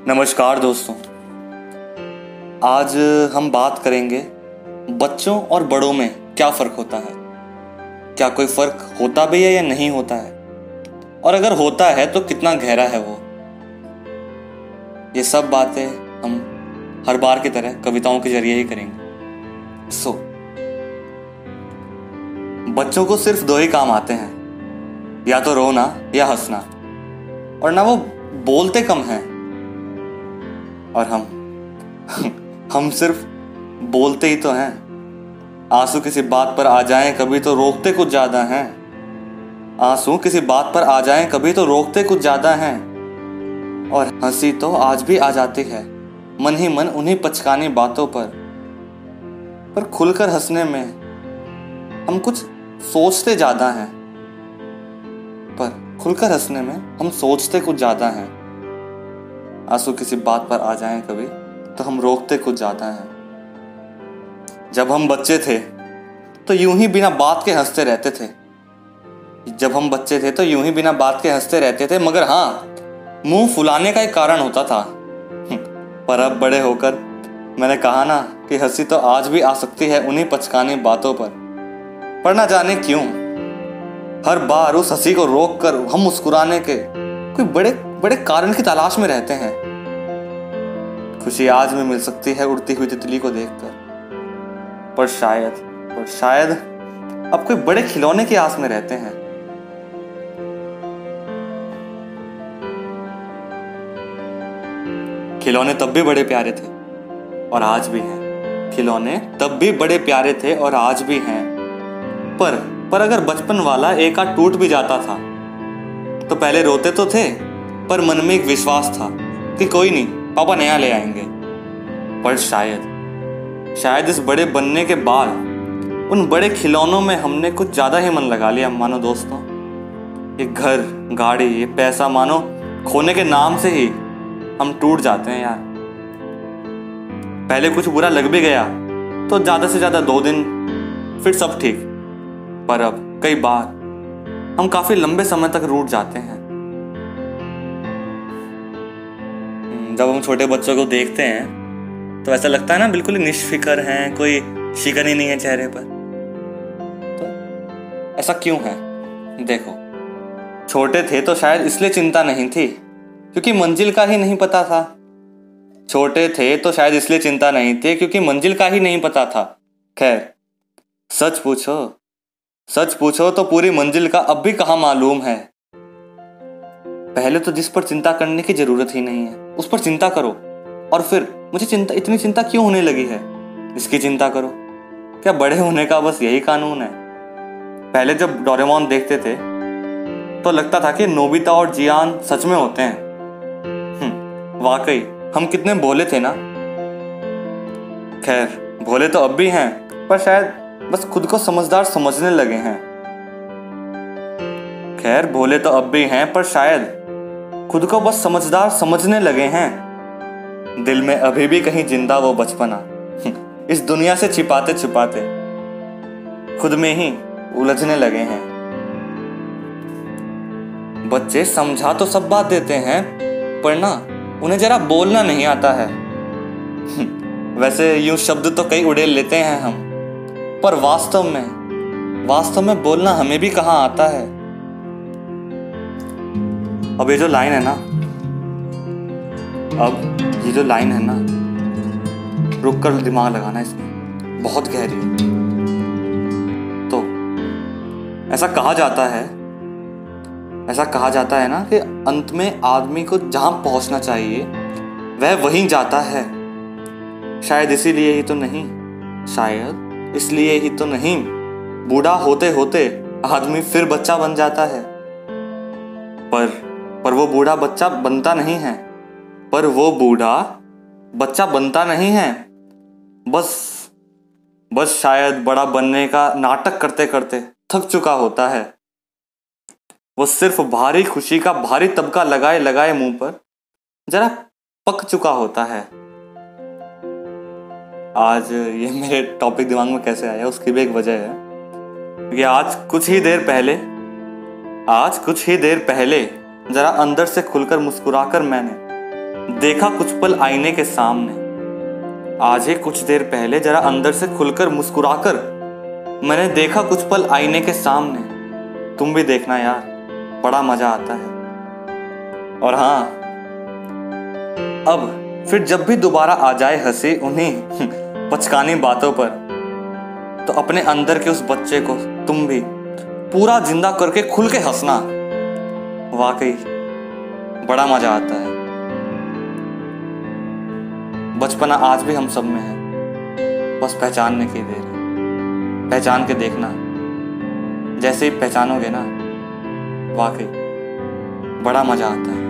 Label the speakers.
Speaker 1: नमस्कार दोस्तों, आज हम बात करेंगे बच्चों और बड़ों में क्या फ़र्क होता है। क्या कोई फ़र्क होता भी है या नहीं होता है, और अगर होता है तो कितना गहरा है वो। ये सब बातें हम हर बार की तरह कविताओं के जरिए ही करेंगे। बच्चों को सिर्फ दो ही काम आते हैं, या तो रोना या हंसना, और ना वो बोलते कम हैं। और हम सिर्फ बोलते ही तो हैं। आंसू किसी बात पर आ जाएं कभी तो रोकते कुछ ज्यादा हैं। आंसू किसी बात पर आ जाएं कभी तो रोकते कुछ ज्यादा हैं। और हंसी तो आज भी आ जाती है मन ही मन उन्हीं पचकानी बातों पर खुलकर हंसने में हम कुछ सोचते ज्यादा हैं। पर खुलकर हंसने में हम सोचते कुछ ज्यादा हैं। आंसू किसी बात पर आ जाएं कभी तो हम रोकते कुछ ज्यादा हैं। जब हम बच्चे थे तो यूं ही बिना बात के हंसते रहते थे। मगर हाँ, मुंह फुलाने का एक कारण होता था। पर अब बड़े होकर मैंने कहा ना कि हंसी तो आज भी आ सकती है उन्हीं पचकानी बातों पर ना जाने क्यों हर बार उस हंसी को रोक कर हम मुस्कुराने के कोई बड़े कारण की तलाश में रहते हैं। खुशी आज में मिल सकती है उड़ती हुई तितली को देखकर, पर शायद अब कोई बड़े खिलौने की आस में रहते हैं। खिलौने तब भी बड़े प्यारे थे और आज भी हैं। पर अगर बचपन वाला एक आध टूट भी जाता था तो पहले रोते तो थे, पर मन में एक विश्वास था कि कोई नहीं, पापा नया ले आएंगे। पर शायद इस बड़े बनने के बाद उन बड़े खिलौनों में हमने कुछ ज्यादा ही मन लगा लिया। मानो दोस्तों, ये घर, गाड़ी, ये पैसा मानो खोने के नाम से ही हम टूट जाते हैं यार। पहले कुछ बुरा लग भी गया तो ज्यादा से ज्यादा 2 दिन, फिर सब ठीक। पर अब कई बार हम काफी लंबे समय तक रूठ जाते हैं। जब हम छोटे बच्चों को देखते हैं तो ऐसा लगता है ना, बिल्कुल ही निष्फिक्र हैं, कोई शिकन ही नहीं है चेहरे पर। तो ऐसा क्यों है? देखो, छोटे थे तो शायद इसलिए चिंता नहीं थी क्योंकि मंजिल का ही नहीं पता था। खैर, सच पूछो तो पूरी मंजिल का अब भी कहाँ मालूम है। पहले तो जिस पर चिंता करने की जरूरत ही नहीं है उस पर चिंता करो, और फिर मुझे इतनी चिंता क्यों होने लगी है, इसकी चिंता करो। क्या बड़े होने का बस यही कानून है? पहले जब डोरेमोन देखते थे तो लगता था कि नोबिता और जियान सच में होते हैं। वाकई हम कितने भोले थे ना। खैर, भोले तो अब भी हैं, पर शायद बस खुद को समझदार समझने लगे हैं। दिल में अभी भी कहीं जिंदा वो बचपना, इस दुनिया से छिपाते छिपाते खुद में ही उलझने लगे हैं। बच्चे समझा तो सब बात देते हैं, पर ना उन्हें जरा बोलना नहीं आता है। वैसे यूं शब्द तो कई उड़ेल लेते हैं हम, पर वास्तव में बोलना हमें भी कहाँ आता है। अब ये जो लाइन है ना, रुक कर दिमाग लगाना इसमें, बहुत गहरी है। तो ऐसा कहा जाता है ना कि अंत में आदमी को जहां पहुंचना चाहिए वह वहीं जाता है। शायद इसलिए ही तो नहीं बूढ़ा होते होते आदमी फिर बच्चा बन जाता है। पर वो बूढ़ा बच्चा बनता नहीं है। बस शायद बड़ा बनने का नाटक करते करते थक चुका होता है। वो सिर्फ भारी खुशी का भारी तबका लगाए मुंह पर जरा पक चुका होता है। आज ये मेरे टॉपिक दिमाग में कैसे आया उसकी भी एक वजह है कि आज कुछ ही देर पहले जरा अंदर से खुलकर मुस्कुराकर मैंने देखा कुछ पल आईने के सामने, आज ही कुछ देर पहले जरा अंदर से खुलकर मुस्कुराकर। मैंने देखा कुछ पल आईने के सामने, तुम भी देखना यार, बड़ा मजा आता है। और हाँ, अब फिर जब भी दोबारा आ जाए हंसी उन्हीं पचकानी बातों पर, तो अपने अंदर के उस बच्चे को तुम भी पूरा जिंदा करके खुल के हंसना। वाकई बड़ा मजा आता है। बचपना आज भी हम सब में है, बस पहचानने की देर है। पहचान के देखना, जैसे ही पहचानोगे ना, वाकई बड़ा मजा आता है।